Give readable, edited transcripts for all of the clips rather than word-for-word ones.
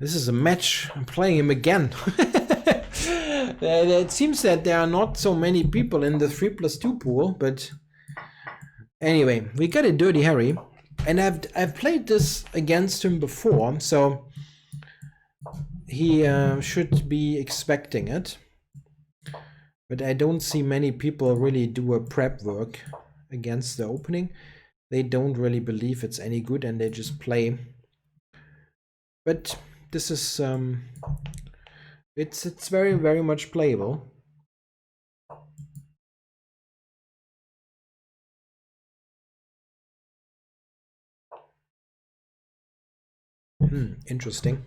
This is a match. I'm playing him again. It seems that there are not so many people in the 3+2 pool, but anyway, we got a Dirty Harry, and I've played this against him before, so he should be expecting it. But I don't see many people really do a prep work against the opening. They don't really believe it's any good, and they just play. But this is it's very, very much playable. Interesting.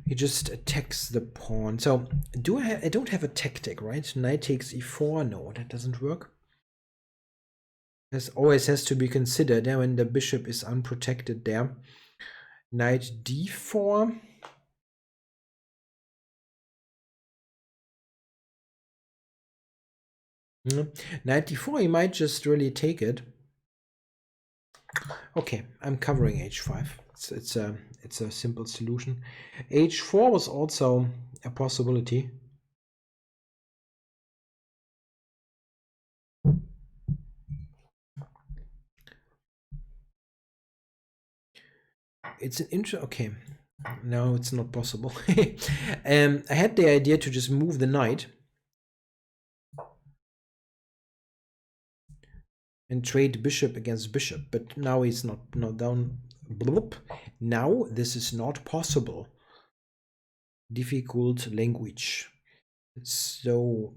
He just attacks the pawn. So I don't have a tactic, right? Knight takes e4. No, that doesn't work. This always has to be considered when the bishop is unprotected there. Knight d4. Knight d4, he might just really take it. Okay, I'm covering h5. It's a simple solution. h4 was also a possibility. It's an okay. No, it's not possible. I had the idea to just move the knight and trade bishop against bishop, but now he's not down. Bloop. Now this is not possible. Difficult language. So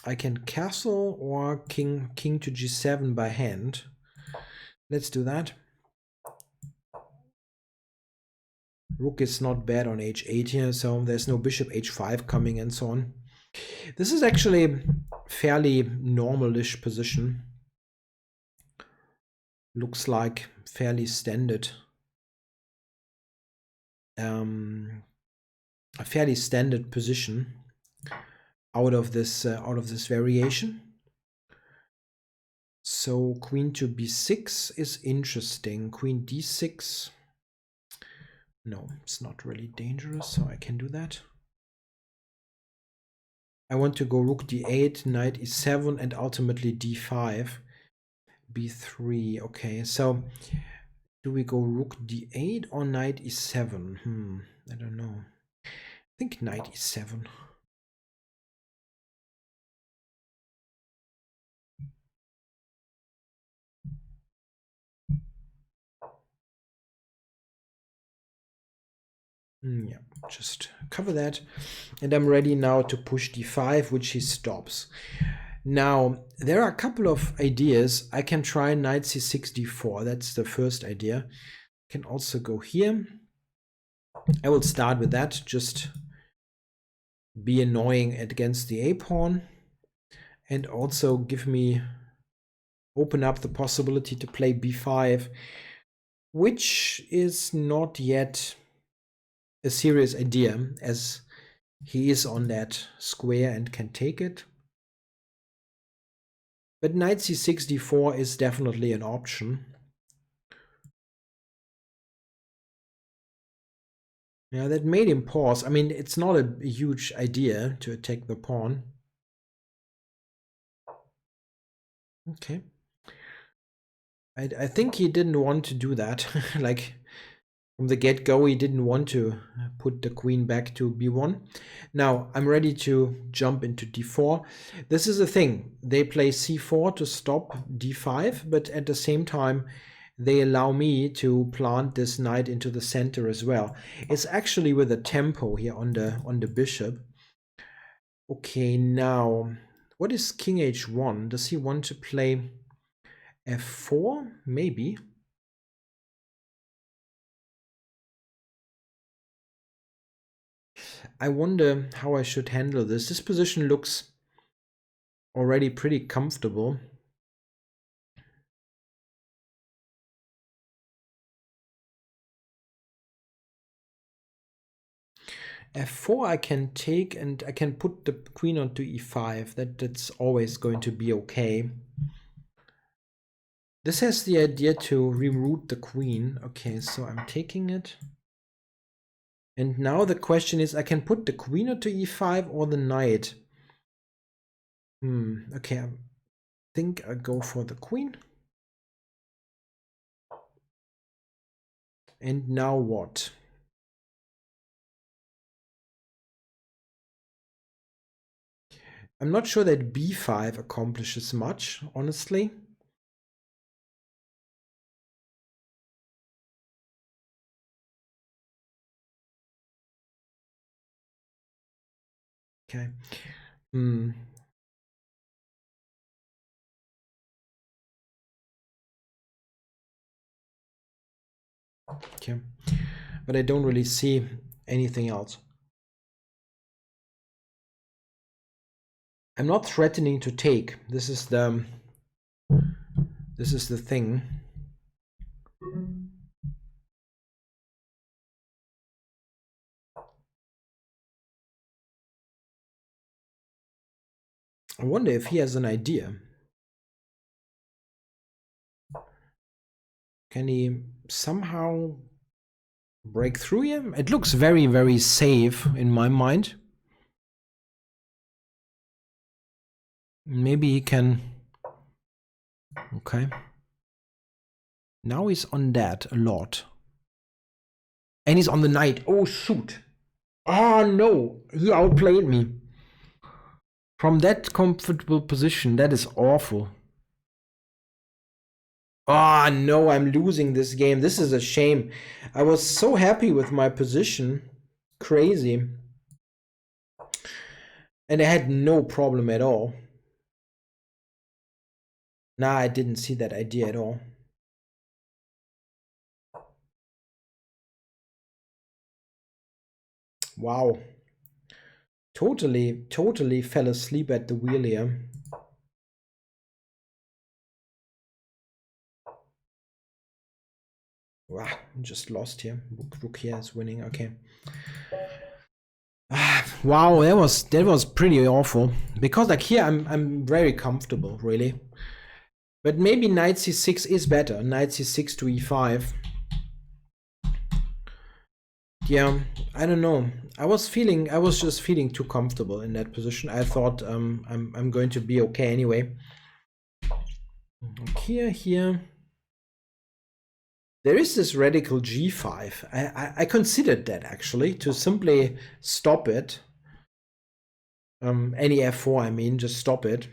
I can castle or king to g7 by hand. Let's do that. Rook is not bad on h8 here, so there's no bishop h5 coming and so on. This is actually fairly normal-ish position. Looks like fairly standard. A fairly standard position out of this variation. So queen to b6 is interesting. Queen d6. No, it's not really dangerous, so I can do that. I want to go rook d8, knight e7, and ultimately d5, b3. Okay, so do we go rook d8 or knight e7? I don't know. I think knight e7. Yeah, just cover that. And I'm ready now to push d5, which he stops. Now, there are a couple of ideas. I can try knight c6 d4. That's the first idea. I can also go here. I will start with that. Just be annoying against the a-pawn. And also open up the possibility to play b5, which is not yet a serious idea, as he is on that square and can take it. But knight c6 d4 is definitely an option. Yeah, that made him pause. I mean, it's not a huge idea to attack the pawn. Okay. I think he didn't want to do that. Like, from the get-go, he didn't want to put the queen back to b1. Now, I'm ready to jump into d4. This is the thing. They play c4 to stop d5, but at the same time, they allow me to plant this knight into the center as well. It's actually with a tempo here on the bishop. Okay, now, what is king h1? Does he want to play f4? Maybe. I wonder how I should handle this. This position looks already pretty comfortable. f4 I can take, and I can put the queen onto e5. That's always going to be okay. This has the idea to reroute the queen. Okay, so I'm taking it. And now the question is, I can put the queen onto e5 or the knight. Okay, I think I go for the queen. And now what? I'm not sure that b5 accomplishes much, honestly. Okay. Okay. But I don't really see anything else. I'm not threatening to take. This is the thing. I wonder if he has an idea. Can he somehow break through here? It looks very, very safe in my mind. Maybe he can. Okay. Now he's on that a lot. And he's on the knight. Oh, shoot. Oh, no. He outplayed me. From that comfortable position, that is awful. Oh, no, I'm losing this game. This is a shame. I was so happy with my position. Crazy. And I had no problem at all. Nah, I didn't see that idea at all. Wow. Totally fell asleep at the wheel here. Wow, just lost here. Rook here is winning. Okay. Wow, that was pretty awful. Because like here I'm very comfortable, really. But maybe knight c6 is better. Knight c6 to e5. Yeah, I don't know. I was just feeling too comfortable in that position. I thought I'm going to be okay anyway. Here. There is this radical g5. I considered that actually, to simply stop it. Any f4, I mean, just stop it.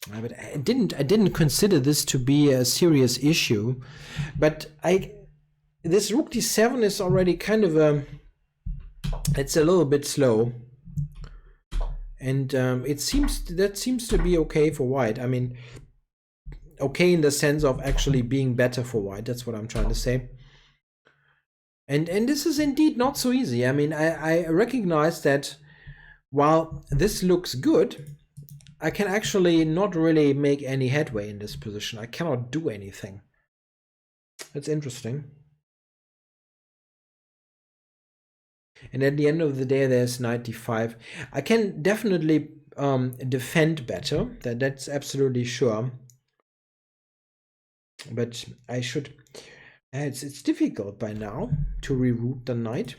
But I didn't consider this to be a serious issue. But this rook d7 is already kind of it's a little bit slow. And that seems to be okay for white. I mean, okay in the sense of actually being better for white. That's what I'm trying to say. And this is indeed not so easy. I mean, I recognize that while this looks good, I can actually not really make any headway in this position. I cannot do anything. It's interesting. And at the end of the day, there's 95. I can definitely defend better. That's absolutely sure. But I should. It's difficult by now to reroute the knight.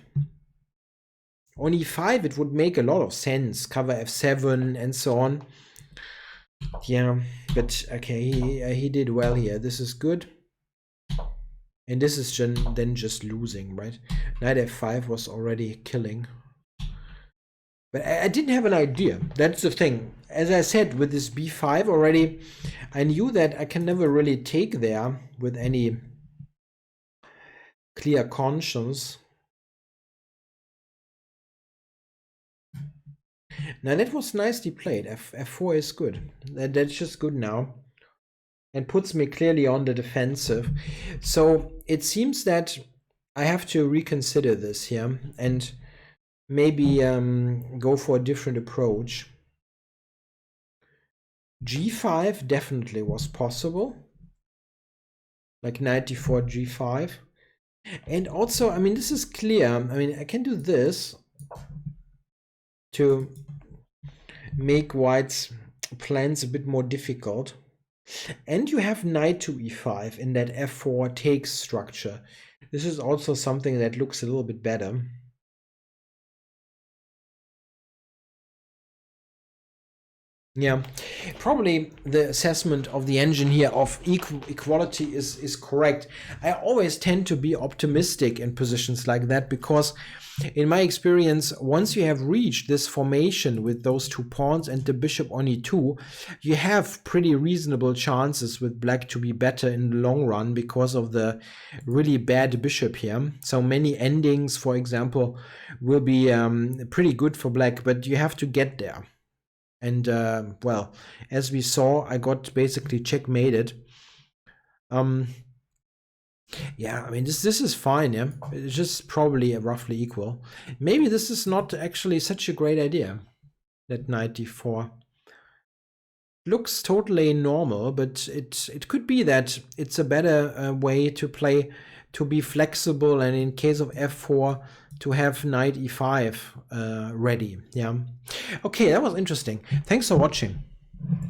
On e5, it would make a lot of sense. Cover f7 and so on. Yeah, but okay, he did well here. This is good. And this is then just losing, right? Knight f5 was already killing. But I didn't have an idea. That's the thing. As I said, with this b5 already, I knew that I can never really take there with any clear conscience. Now that was nicely played. f4 is good. That's just good now. And puts me clearly on the defensive. So it seems that I have to reconsider this here and maybe go for a different approach. g5 definitely was possible. Like knight d4, g5. And also, I mean, this is clear. I mean, I can do this to make white's plans a bit more difficult. And you have knight to e5 in that f4 takes structure. This is also something that looks a little bit better. Yeah, probably the assessment of the engine here of equality is correct. I always tend to be optimistic in positions like that because in my experience, once you have reached this formation with those two pawns and the bishop on e2, you have pretty reasonable chances with black to be better in the long run because of the really bad bishop here. So many endings, for example, will be pretty good for black, but you have to get there. And well, as we saw, I got basically checkmated. Yeah, I mean this is fine. Yeah, it's just probably roughly equal. Maybe this is not actually such a great idea. That knight d4 looks totally normal, but it could be that it's a better way to play, to be flexible, and in case of f4 to have knight e5 ready. Yeah. Okay, that was interesting. Thanks for watching.